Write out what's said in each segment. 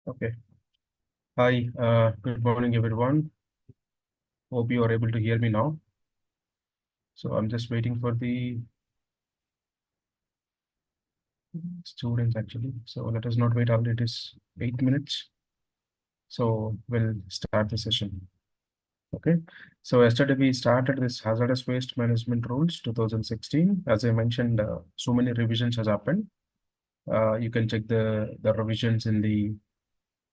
Okay. Hi, good morning, everyone. Hope you are able to hear me now. So I'm just waiting for the students actually. So let us not wait until it is 8 minutes. So we'll start the session. Okay. So yesterday we started this hazardous waste management rules 2016. As I mentioned, so many revisions has happened. You can check the revisions in the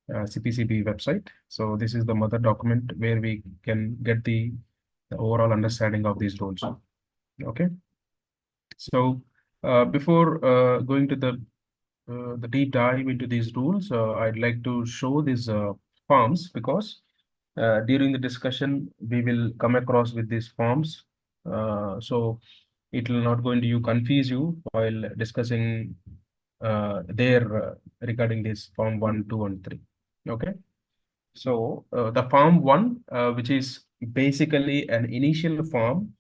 CPCB website. So this is the mother document where we can get the overall understanding of these rules. Okay. So before going to the deep dive into these rules, I'd like to show these forms because during the discussion we will come across with these forms. So it will not going to you confuse you while discussing there regarding this form 1, 2, and 3. Okay. So the form 1, which is basically an initial form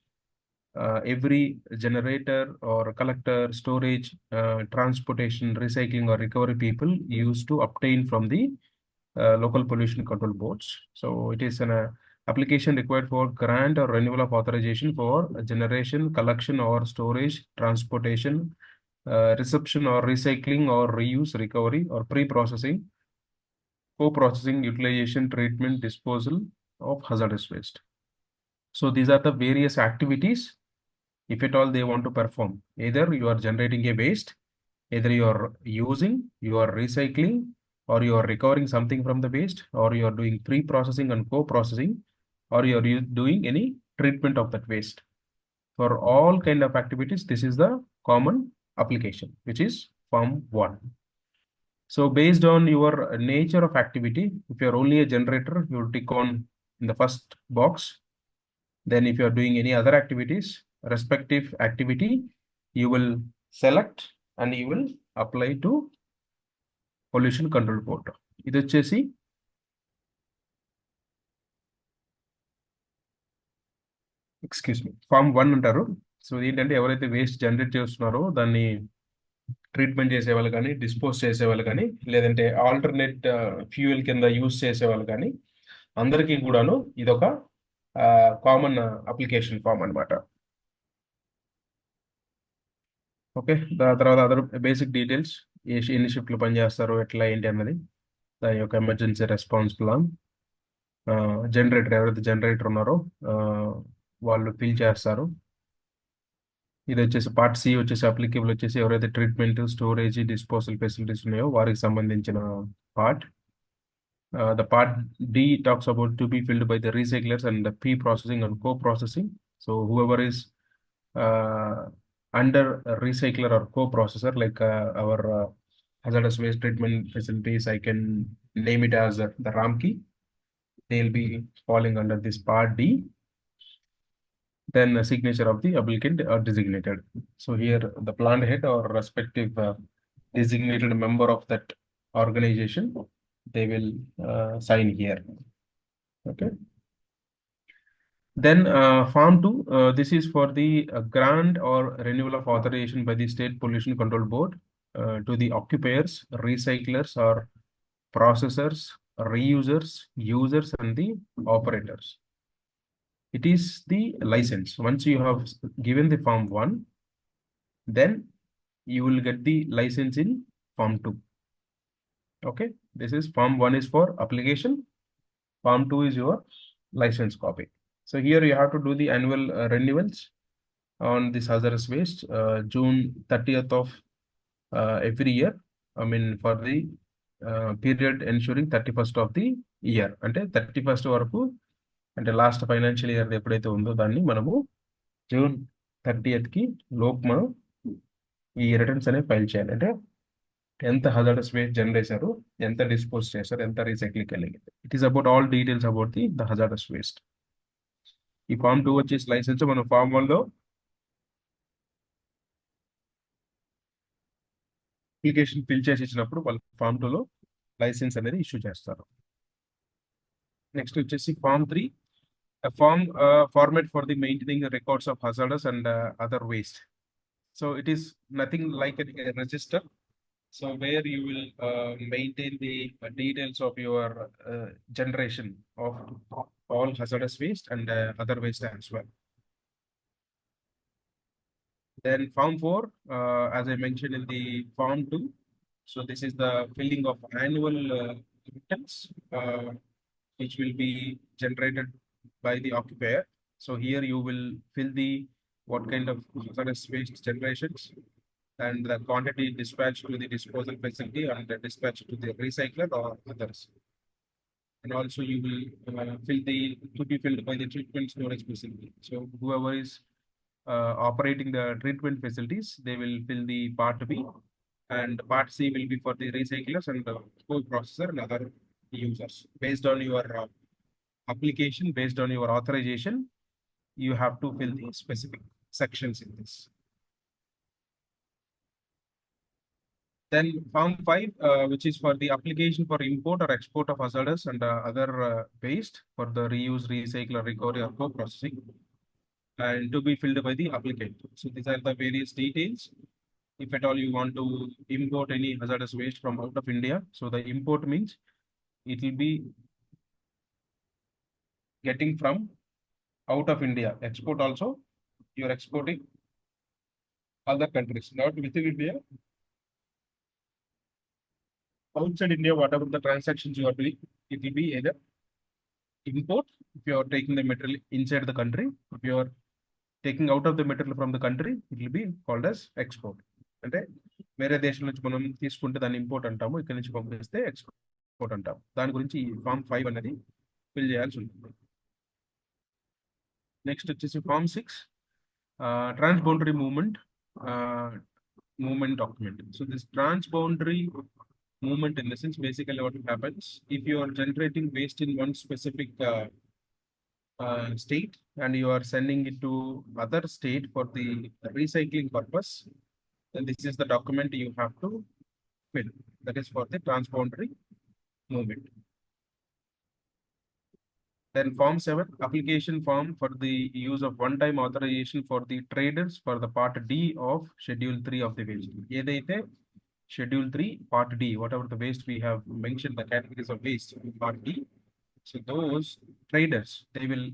every generator or collector, storage, transportation, recycling, or recovery people use to obtain from the local pollution control boards. So it is an application required for grant or renewal of authorization for generation, collection, or storage, transportation, reception, or recycling, or reuse, recovery, or pre-processing, co-processing, utilization, treatment, disposal of hazardous waste. So these are the various activities if at all they want to perform. Either you are generating a waste, either you are using, you are recycling, or you are recovering something from the waste, or you are doing pre-processing and co-processing, or you are doing any treatment of that waste. For all kind of activities, this is the common application, which is Form 1. So based on your nature of activity, if you are only a generator, you will tick on in the first box. Then if you are doing any other activities, respective activity, you will select and you will apply to pollution control board. ఇది వచ్చేసి form 1 అంటారు. So ఏంటంటే ఎవరైతే waste generate చేస్తున్నారో దాన్ని treatment చేసేవాళ్ళు కానీ, dispose చేసేవాళ్ళు కానీ, లేదంటే ఆల్టర్నేట్ ఫ్యూయల్ కింద యూజ్ చేసేవాళ్ళు కానీ అందరికీ కూడాను ఇదొక కామన్ అప్లికేషన్ ఫామ్ అనమాట. ఓకే. దాని తర్వాత అదర్ బేసిక్ డీటెయిల్స్, ఎన్ని షిఫ్ట్లు పనిచేస్తారు, ఎట్లా ఏంటి అన్నది, దాని యొక్క ఎమర్జెన్సీ రెస్పాన్స్ ప్లాన్, జనరేటర్ ఎవరైతే జనరేటర్ ఉన్నారో వాళ్ళు ఫిల్ చేస్తారు. ఇది వచ్చేసి పార్ట్ సి వచ్చేసి అప్లికేబుల్ వచ్చేసి ఎవరైతే ట్రీట్మెంట్, స్టోరేజ్, డిస్పోజల్ ఫెసిలిటీస్ ఉన్నాయో వారికి సంబంధించిన part. The part D talks about to be filled by the recyclers and the pre-processing and co-processing. So whoever is under a recycler or co-processor, like our hazardous waste treatment facilities, I can name it as the Ramki. They'll be falling under this part D. Then the signature of the applicant are designated. So here the plant head or respective designated member of that organization, they will sign here. Okay. Then Form 2, this is for the grant or renewal of authorization by the State Pollution Control Board to the occupiers, recyclers or processors, reusers, users and the operators. It is the license. Once you have given the Form 1, then you will get the license in Form 2. Okay. This is Form 1 is for application. Form 2 is your license copy. So here you have to do the annual renewals on this hazardous waste June 30th of every year. I mean for the period ensuring 31st of the year. అంటే 31st వరకు అంటే last financial year ఎప్పుడైతే ఉందో దాన్ని మనము June 30th కి లోపు మనం ఈ రిటర్న్స్ అనేవి ఫైల్ చేయాలి. అంటే ఎంత హజార్డస్ వేస్ట్ జనరేట్ చేశారు, ఎంత డిస్పోజ్ చేశారు, ఎంత రీసైక్లింగ్ కలిగింది. It is about all details about the hazardous waste. ఈ ఫామ్ 2 వచ్చేసి లైసెన్స్ మనం ఫామ్ 1 లో అప్లికేషన్ ఫిల్ చేసి ఇచ్చినప్పుడు వాళ్ళు ఫామ్ 2 లో లైసెన్స్ అనేది ఇష్యూ చేస్తారు. నెక్స్ట్ వచ్చేసి form 3, form format for the maintaining records of hazardous and other waste. So it is nothing like a register. So where you will maintain the details of your generation of all hazardous waste and other waste as well. Then form 4, as I mentioned in the form 2, so this is the filling of annual returns, which will be generated by the occupier. So here you will fill the what kind of hazardous waste generations and the quantity dispatched to the disposal facility and the dispatched to the recycler or others. And also you will fill the to be filled by the treatment storage facility. So whoever is operating the treatment facilities, they will fill the part B, and part C will be for the recyclers and the core processor and other users. Based on your application, based on your authorization, you have to fill the specific sections in this. Then Form 5, which is for the application for import or export of hazardous and other waste for the reuse, recycle, or recovery or co-processing, and to be filled by the applicant. So these are the various details. If at all you want to import any hazardous waste from out of India, so the import means it will be getting from out of India. Export also, you are exporting other countries, not within India. Outside India, whatever the transactions you are doing, it will be either import if you are taking the material inside the country. If you are taking out of the material from the country, it will be called as export. అంటే వేరే దేశం నుంచి మనం తీసుకుంటే దాన్ని import అంటాము, ఇక్కడ నుంచి పంపిస్తే ఎక్స్పోర్ట్ అంటాం. దాని గురించి ఈ ఫామ్ 5 అనేది ఫిల్ చేయాల్సి ఉంటుంది. నెక్స్ట్ వచ్చేసి form 6, transboundary movement document. So this transboundary movement, in the sense, basically what happens if you are generating waste in one specific state and you are sending it to other state for the recycling purpose, then this is the document you have to fill. That is for the transboundary movement. Then Form 7, application form for the use of one-time authorization for the traders for the Part D of Schedule 3 of the waste. ఏదైతే Schedule 3, Part D, whatever the waste we have mentioned, the categories of waste in Part D. So those traders, they will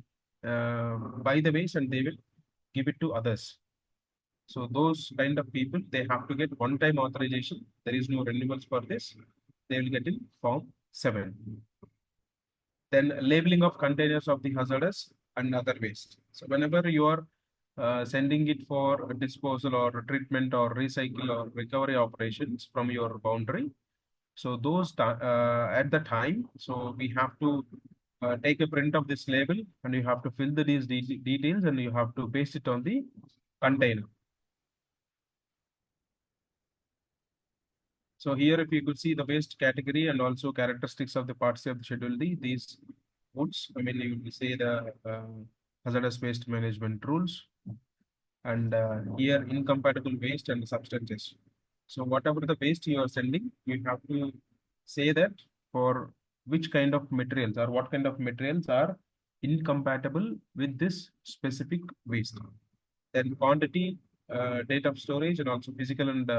buy the waste and they will give it to others. So those kind of people, they have to get one-time authorization. There is no renewals for this. They will get in Form 7. Then labeling of containers of the hazardous and other waste. So whenever you are sending it for disposal or treatment or recycle or recovery operations from your boundary, so those at the time, so we have to take a print of this label and you have to fill these details and you have to paste it on the container. So here, if you could see the waste category and also characteristics of the parts of the Schedule D, these goods, I mean, you will say the hazardous waste management rules, and here incompatible waste and substances. So whatever the waste you are sending, you have to say that for which kind of materials or what kind of materials are incompatible with this specific waste. Then quantity, date of storage, and also physical and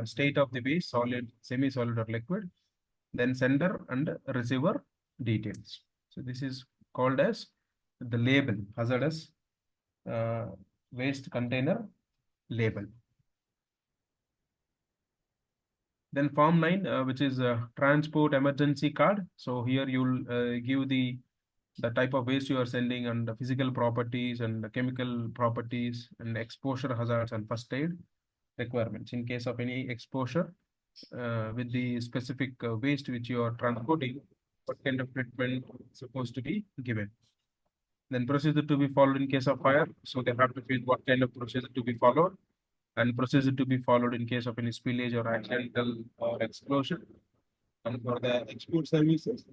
state of the waste, solid, semi-solid, or liquid. Then sender and receiver details. So this is called as the label, hazardous waste container label. Then Form 9, which is transport emergency card. So here you'll give the type of waste you are sending and the physical properties and the chemical properties and exposure hazards and first aid requirements. In case of any exposure with the specific waste which you are transporting, what kind of treatment is supposed to be given. Then procedure to be followed in case of fire. So they have to feel what kind of procedure to be followed, and procedure to be followed in case of any spillage or accidental or explosion. And for the export services,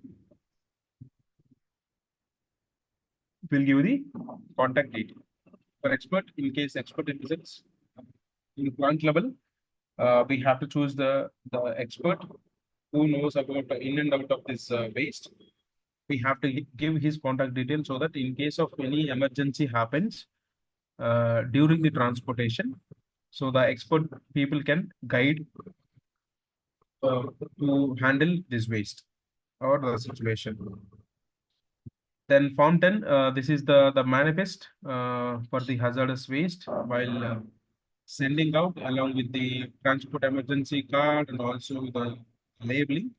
we'll give the contact detail. For expert, in case expert visits in plant level, we have to choose the expert who knows about the in and out of this waste. We have to give his contact details so that in case of any emergency happens during the transportation, so the expert people can guide uh, to handle this waste or the situation. Then Form 10, this is the manifest for the hazardous waste while sending out along with the transport emergency card and also the labeling.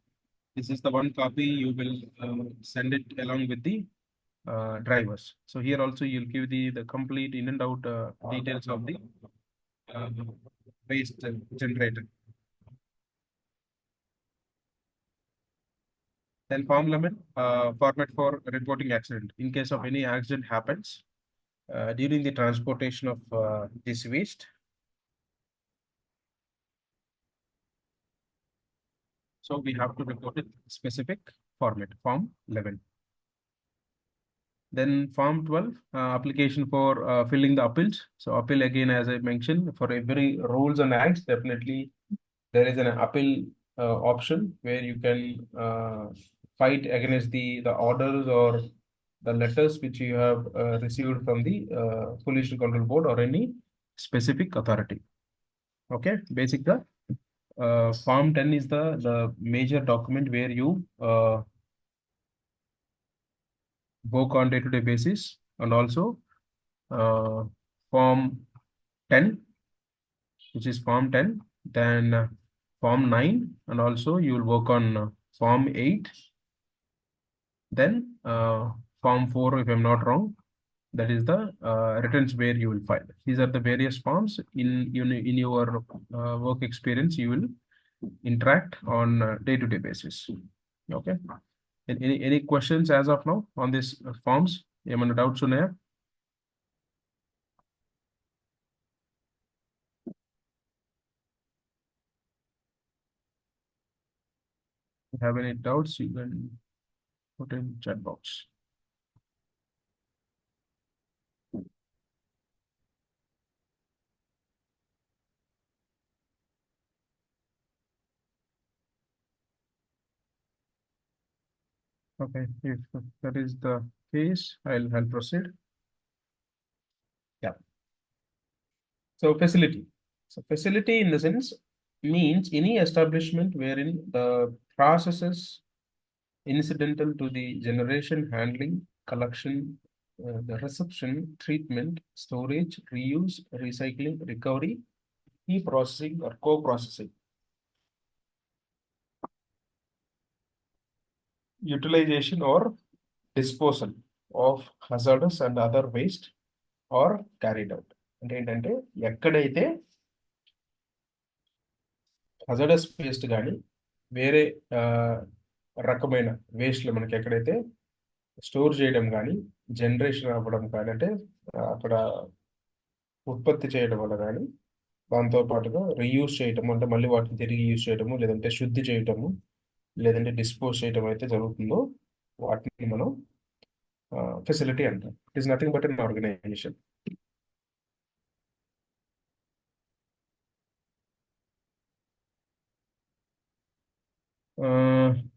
This is the one copy you will send it along with the drivers. So here also you'll give the complete in and out details of the uh, waste generated. Then Form 11, format for reporting accident. In case of any accident happens during the transportation of this waste, so we have to report it specific format, Form 11. Then Form 12, application for filling the appeals. So appeal again, as I mentioned, for every rules and acts, definitely there is an appeal option where you can fight against the orders or the letters which you have received from the pollution control board or any specific authority. Okay, basic the Form 10 is the major document where you work on day-to-day basis, and also uh, Form 10, which is Form 10, then Form 9, and also you will work on Form 8, then Form 4, if I'm not wrong, that is the returns where you will file. These are the various forms in your work experience you will interact on day-to-day basis. Okay. Any questions as of now on these forms? ఏమైనా doubts ఉన్నాయా? If you have any doubts, you can put in chat box. Okay, if that is the case, I'll proceed. Yeah. So facility. So facility in the sense means any establishment wherein the processes incidental to the generation, handling, collection, the reception, treatment, storage, reuse, recycling, recovery, e-processing or co-processing, utilization or disposal of hazardous and other waste or carried out. అంటే ఏంటంటే ఎక్కడైతే hazardous waste కానీ వేరే ఆ, రకమైన వేస్ట్లు మనకి ఎక్కడైతే store చేయడం కానీ జనరేషన్ అవ్వడం కానీ అంటే అక్కడ ఉత్పత్తి చేయడం వల్ల కానీ దాంతో పాటుగా రీయూజ్ చేయటము అంటే మళ్ళీ వాటిని తిరిగి యూజ్ చేయటము లేదంటే శుద్ధి చేయటము లేదంటే డిస్పోజ్ చేయటం అయితే జరుగుతుందో వాటిని మనం ఫెసిలిటీ అంటాం. It is nothing but an organisation.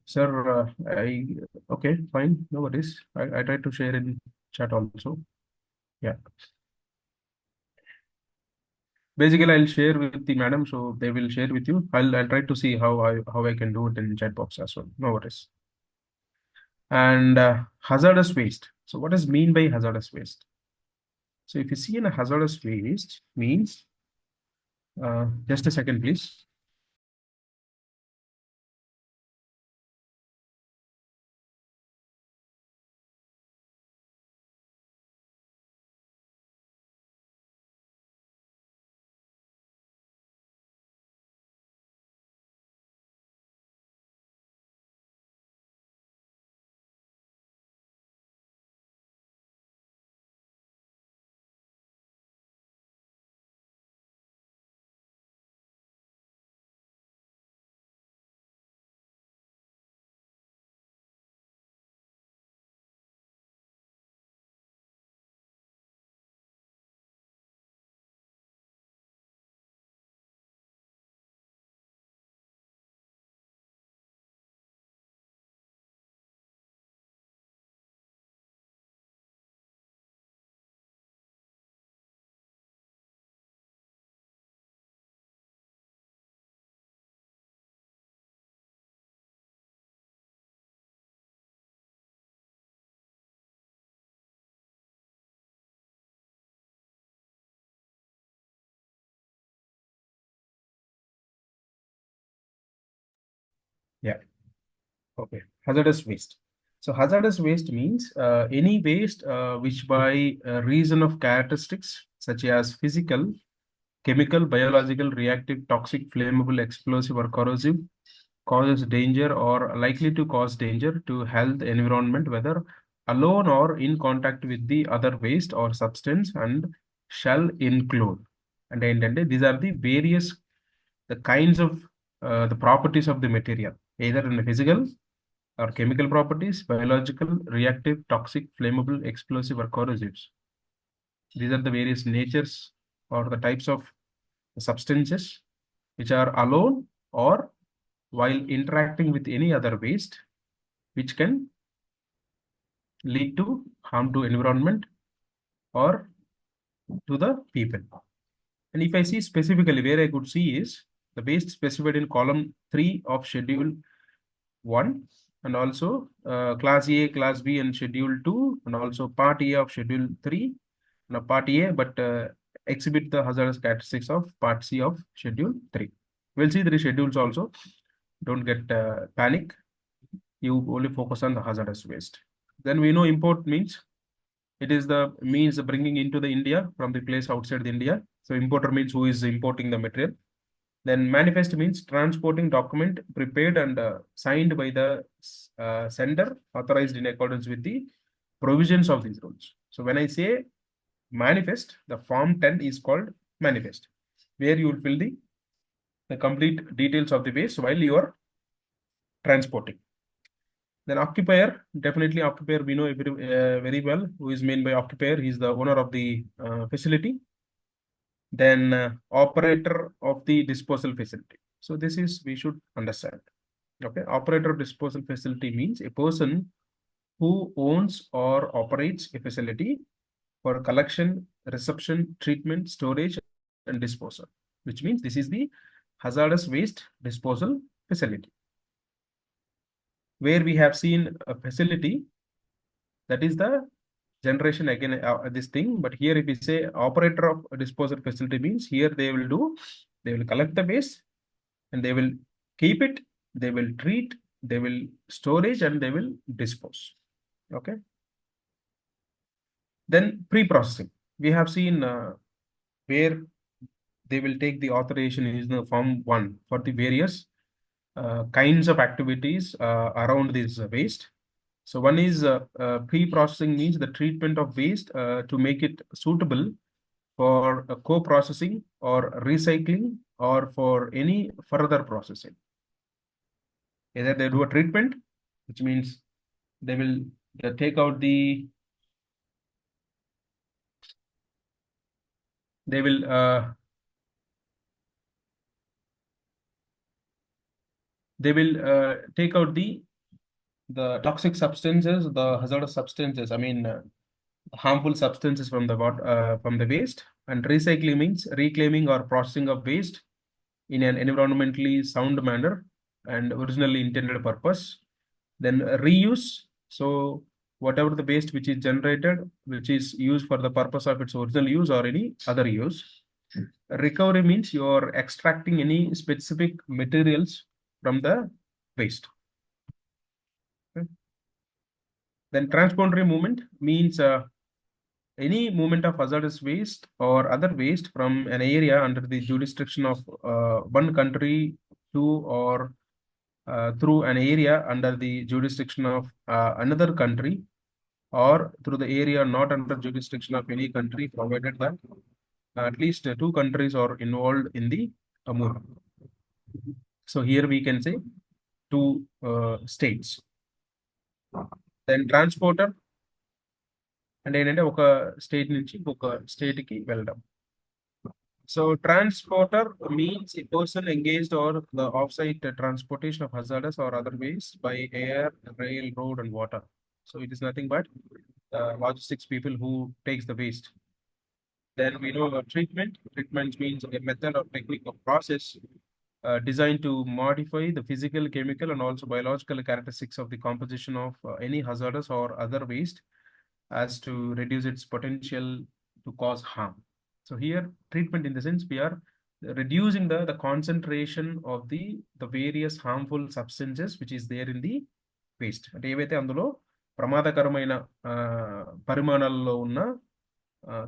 Sir, okay, fine, no worries. I tried to share in chat also. Yeah. Basically, I'll share with the madam, so they will share with you. I'll try to see how I can do it in chat box as well. No worries. And hazardous waste. So what does mean by hazardous waste? So if you see in a hazardous waste means, just a second, please. Yeah. Okay. Hazardous waste. So hazardous waste means any waste which by reason of characteristics such as physical, chemical, biological, reactive, toxic, flammable, explosive, or corrosive causes danger or likely to cause danger to health, environment, whether alone or in contact with the other waste or substance, and shall include. And these are the various the kinds of the properties of the material, either in the physical or chemical properties, biological, reactive, toxic, flammable, explosive, or corrosives. These are the various natures or the types of substances which are alone or while interacting with any other waste, which can lead to harm to environment or to the people. And if I see specifically where I could see is the waste specified in column 3 of schedule 1, and also class A, class B, and schedule 2, and also part A of schedule 3, now part A, but exhibit the hazardous characteristics of part C of schedule 3. We'll see the schedules also. Don't get panic. You only focus on the hazardous waste. Then we know import means it is the means bringing into the India from the place outside the India. So importer means who is importing the material. Then manifest means transporting document prepared and signed by the sender, authorized in accordance with the provisions of these rules. So when I say manifest, the form 10 is called manifest, where you will fill the complete details of the waste while you are transporting. Then occupier, definitely occupier we know very well who is meant by occupier. He is the owner of the facility. Then operator of the disposal facility. So this is we should understand. Okay, operator of disposal facility means a person who owns or operates a facility for collection, reception, treatment, storage, and disposal, which means this is the hazardous waste disposal facility. Where we have seen a facility, that is the generation again this thing, but here if we say operator of a disposal facility means here they will collect the waste and they will keep it, they will treat, they will storage, and they will dispose. Okay. Then pre-processing, we have seen where they will take the authorization in the form 1 for the various kinds of activities around this waste. So one is pre-processing means the treatment of waste to make it suitable for co-processing or recycling or for any further processing. Either they do a treatment, which means they will take out the, they will take out the toxic substances, the hazardous substances, I mean harmful substances from the waste. And recycling means reclaiming or processing of waste in an environmentally sound manner and originally intended purpose. Then reuse, so whatever the waste which is generated, which is used for the purpose of its original use or any other use. Recovery means you are extracting any specific materials from the waste. Okay. Then transboundary movement means any movement of hazardous waste or other waste from an area under the jurisdiction of one country to or through an area under the jurisdiction of another country, or through the area not under jurisdiction of any country, provided that at least two countries are involved in the movement. So here we can say two states. Then transporter అంటే ఏంటంటే ఒక state నుంచి ఇంకొక state కి వెళ్ళడం. So transporter means a person engaged or the offsite transportation of hazardous or other waste by air, rail, road, and water. So it is nothing but logistics people who takes the waste. Then we know treatment. Treatment means a method or technique of process designed to modify the physical, chemical, and also biological characteristics of the composition of any hazardous or other waste as to reduce its potential to cause harm. So here treatment in the sense we are reducing the concentration of the various harmful substances which is there in the waste. అంటే ఏవైతే అందులో ప్రమాదకరమైన పరిమాణాల్లో ఉన్న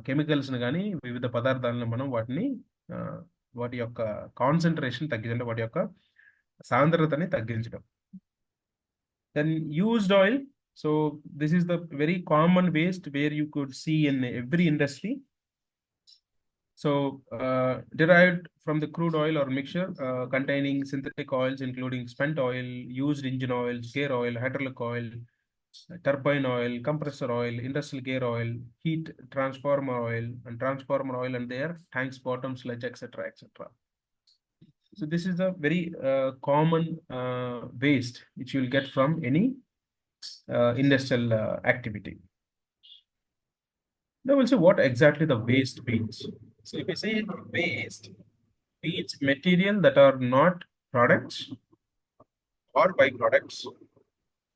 కెమికల్స్ని కానీ వివిధ పదార్థాలను మనం ఆ, వాటి యొక్క కాన్సన్ట్రేషన్ తగ్గించడం, వాటి యొక్క సాంద్రతని తగ్గించడం. Then used oil. So this is the very common waste where you could see in every industry. So, derived from the crude oil or mixture containing synthetic oils, including spent oil, used engine oil, gear oil, hydraulic oil, turbine oil, compressor oil, industrial gear oil, heat transformer oil, and their tanks, bottoms, sludge, etc., etc. So this is a very common waste which you will get from any industrial activity. Now we'll see what exactly the waste means. So if we say waste means material that are not products or byproducts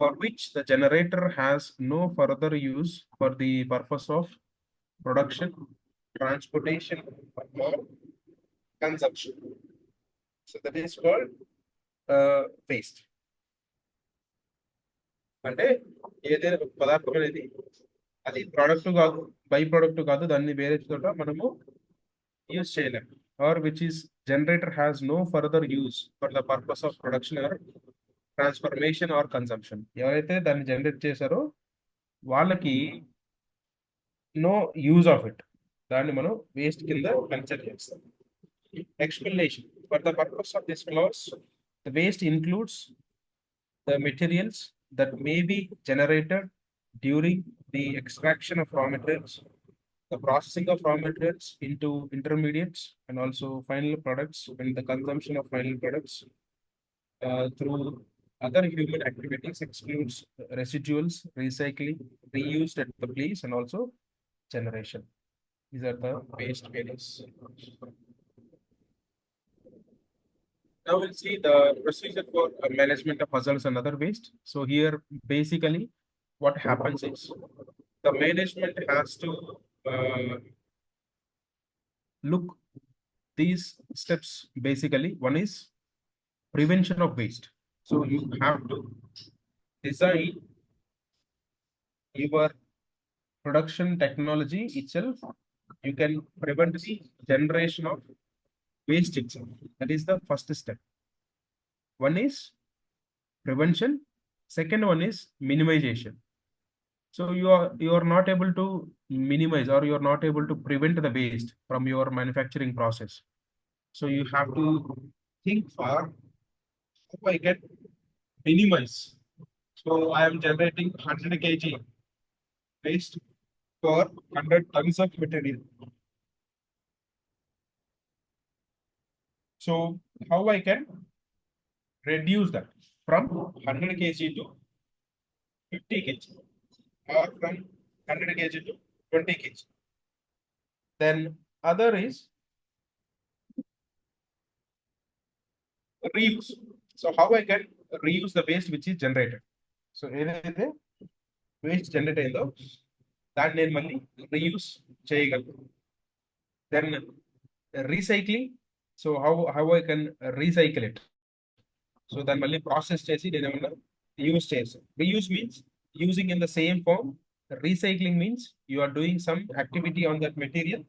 for which the generator has no further use for the purpose of production, transportation, or consumption. So that is called waste. అంటే ఏదైనా పదార్థం అనేది అది product కాదు, by product కాదు, దాన్ని వేరే చోట మనము యూజ్ చేయలేము, or which is generator has no further use for the purpose of production or transformation or consumption. ఎవరైతే దాన్ని జనరేట్ చేశారో వాళ్ళకి నో యూజ్ ఆఫ్ ఇట్, దాన్ని మనం వేస్ట్ కింద కన్సిడర్ చేస్తాం. Explanation. For the purpose of this clause, the waste includes the materials that may be generated during the extraction of raw materials, the processing of raw materials into intermediates, and also final products, and the consumption of final products through other human activities excludes residuals, recycling, reused at the place, and also generation. These are the waste various. Now we'll see the procedure for management of hazards and other waste. So here, basically, what happens is the management has to look these steps. Basically, one is prevention of waste. So you have to design your production technology itself. You can prevent the generation of waste itself. That is the first step. One is prevention. Second one is minimization. So you are not able to minimize, or you are not able to prevent the waste from your manufacturing process. So you have to think far. How I can minimize. So I am generating 100 kg waste for 100 tons of material. So how I can reduce that from 100 kg to 50 kg, or from 100 kg to 20 kg. Then other is reuse. So how I can reuse the waste which is generated. So ఏదైతే waste generate అయిందో దాన్ని నేను మళ్ళీ reuse చేయగలను. Then recycling. So how I can recycle it. So దాన్ని మళ్ళీ process చేసి నేను ఏమన్నా యూజ్ చేస్తాను. Reuse means using in the same form. Recycling means you are doing some activity on that material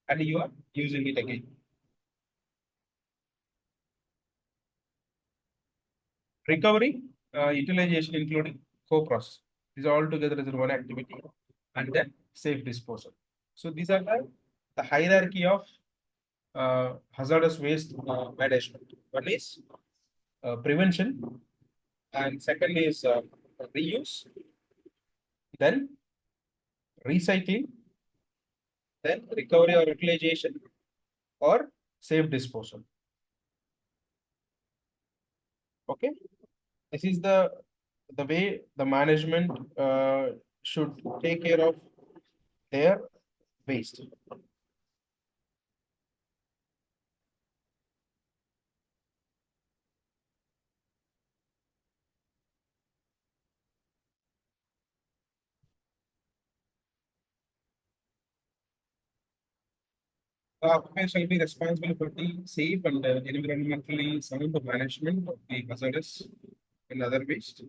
and you are using it again. Recovery, utilization, including co-process. These all together is one activity, and then safe disposal. So these are the hierarchy of hazardous waste management. One is prevention, and second is reuse, then recycling, then recovery or utilization, or safe disposal. Okay, this is the way the management should take care of their waste. The occupier shall be responsible for the safe and environmentally sound management of the hazardous and other waste,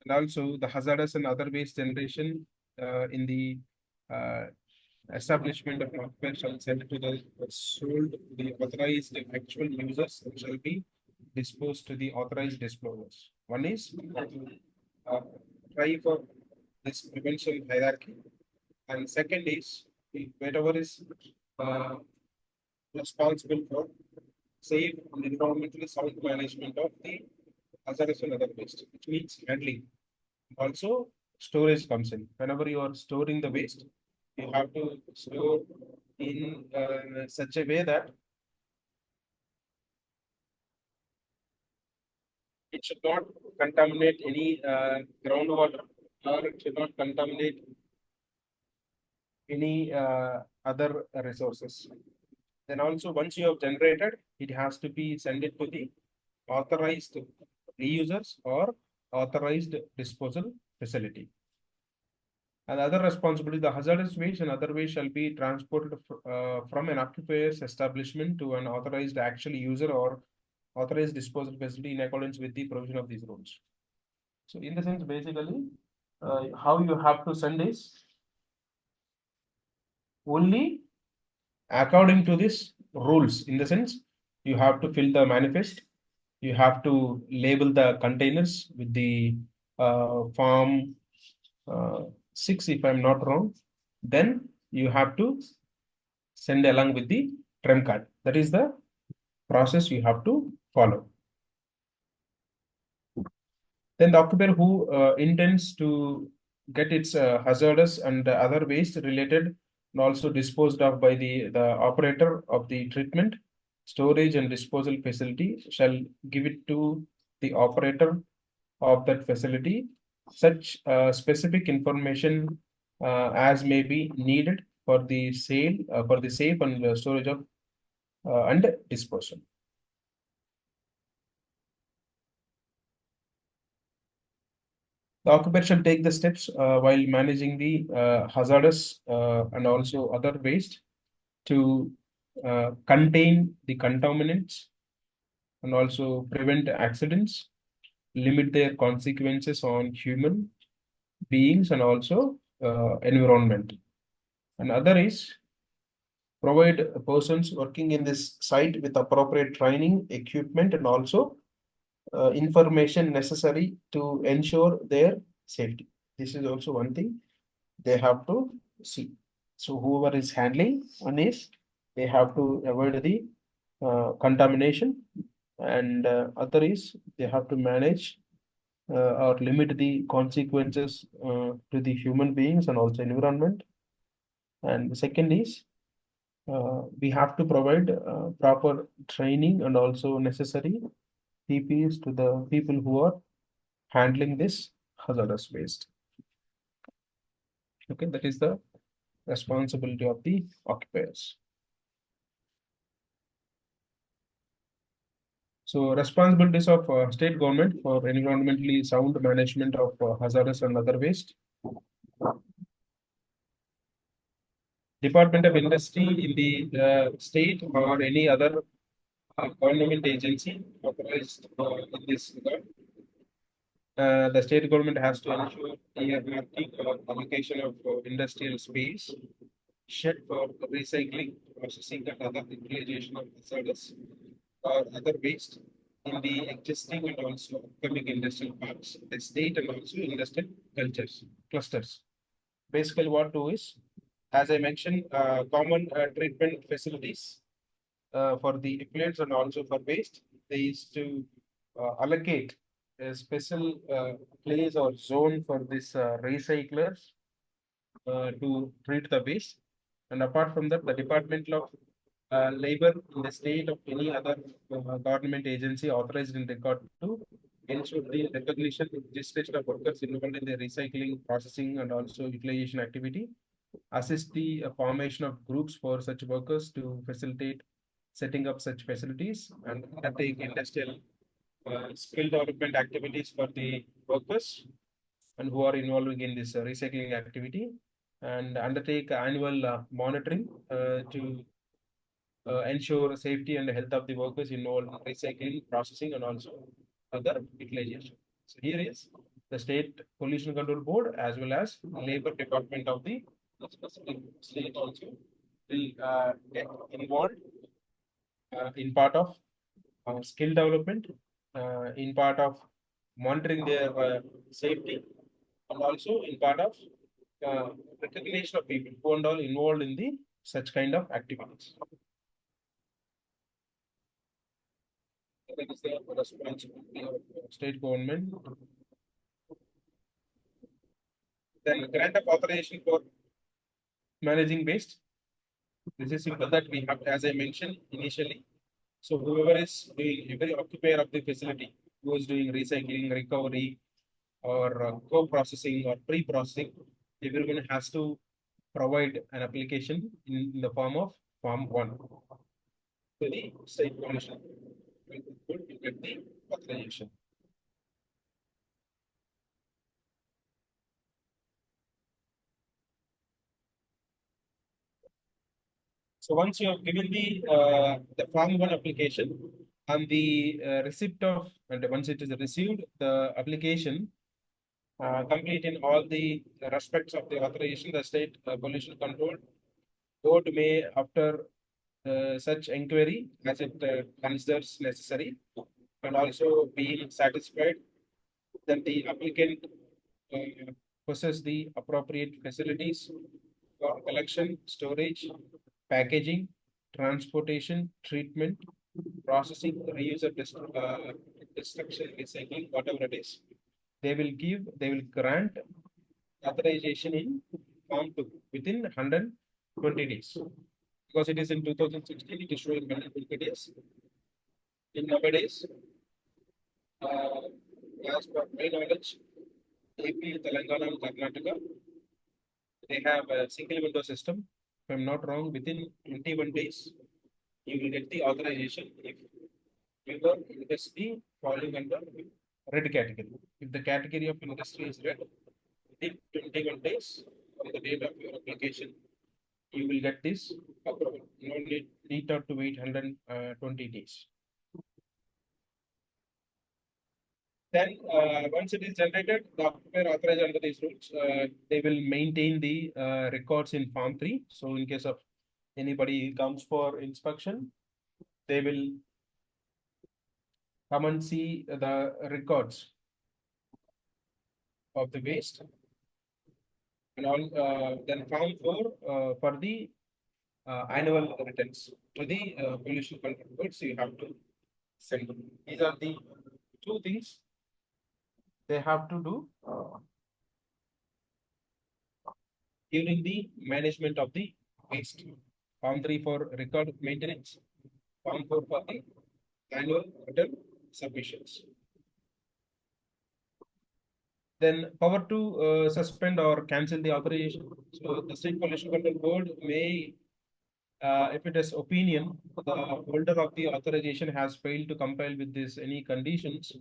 and also the hazardous and other waste generation in the uh, establishment of occupier shall send to the sold to the authorized actual users and shall be disposed to the authorized disposers. One is uh, try for this prevention hierarchy, and second is whatever is uh, responsible for safe and environmentally sound management of the hazardous and other waste, which means handling. Also, storage comes in. Whenever you are storing the waste, you have to store in such a way that it should not contaminate any groundwater, or it should not contaminate any other resources. Then also, once you have generated, it has to be sent it to the authorized reusers or authorized disposal facility. And other responsibility, the hazardous waste and other waste shall be transported from an occupier's establishment to an authorized actual user or authorized disposal facility in accordance with the provision of these rules. So in the sense, basically, how you have to send is only according to this rules. In the sense, you have to fill the manifest, you have to label the containers with the form 6, if I'm not wrong. Then you have to send along with the trem card. That is the process you have to follow. Then the occupier who intends to get its hazardous and other waste related and also disposed of by the operator of the treatment, storage and disposal facility shall give it to the operator of that facility such specific information as may be needed for the sale for the safe and storage of and disposal. The occupier shall take the steps while managing the hazardous and also other waste to contain the contaminants and also prevent accidents, limit their consequences on human beings and also environment. And other is provide persons working in this site with appropriate training, equipment, and also information necessary to ensure their safety. This is also one thing they have to see. So whoever is handling one is they have to avoid the contamination, and other is they have to manage or limit the consequences to the human beings and also environment. And the second is we have to provide proper training and also necessary PPEs to the people who are handling this hazardous waste. Okay, that is the responsibility of the occupiers. So responsibilities of state government for environmentally sound management of hazardous and other waste. Department of Industry in the state or any other government agency authorized in this regard. The state government has to ensure earmarking or allocation of industrial space shed for recycling, processing, and other utilization of hazardous or other waste in the existing and also upcoming industrial parks, the state and also industrial cultures, clusters. Basically, what do is, as I mentioned, common treatment facilities for the effluents and also for waste. They used to allocate a special place or zone for this recyclers to treat the waste. And apart from that, the Department of Labor in the state of any other government agency authorized in regard to ensure the recognition and registration of workers involved in the recycling, processing, and also utilization activity, assist the formation of groups for such workers to facilitate setting up such facilities, and undertake industrial skill development activities for the workers and who are involving in this recycling activity, and undertake annual monitoring to ensure safety and health of the workers involved in recycling, processing, and also other utilization. So here is the State Pollution Control Board as well as Labor Department of the state also will get involved in part of skill development, in part of monitoring their safety, and also in part of uh, recognition of people who are all involved in the such kind of activities. That is the responsibility of state government. Then grant of authorization for managing waste. This is simple that we have, as I mentioned initially. So whoever is doing, every occupier of the facility who is doing recycling, recovery, or co-processing or pre-processing, everyone has to provide an application in the form of Form 1 to the State Pollution to get the authorization. So once you have given the Form 1 application and the receipt of, and once it is received, the application complete in all the respects of the authorization, the State Pollution Control Board may, after such inquiry as it considers necessary, and also being satisfied that the applicant possess the appropriate facilities for collection, storage, packaging, transportation, treatment, processing, reuse, or destruction, recycling, whatever it is. They will grant authorization in Form 2 within 120 days. Because it is in 2016, it is showing 120 days. In nowadays, as per my knowledge, AP, Telangana, and Karnataka, they have a single window system. If I'm not wrong, within 21 days, you will get the authorization if your industry falling under red category. If the category of industry is red, within 21 days from the date of your application, you will get this approval. You don't need to wait 120 days. Then once it is generated, the occupier authorized under these rules, they will maintain the records in Form 3. So in case of anybody comes for inspection, they will come and see the records of the waste. And all then Form 4 for the annual returns to the pollution control board. So you have to send. These are the two things they have to do during the management of the waste. Form 3 for record maintenance, Form 4 for the annual return submissions. Then power to suspend or cancel the authorization. So the State Pollution Control Board may, if it is opinion, the holder of the authorization has failed to comply with this any conditions,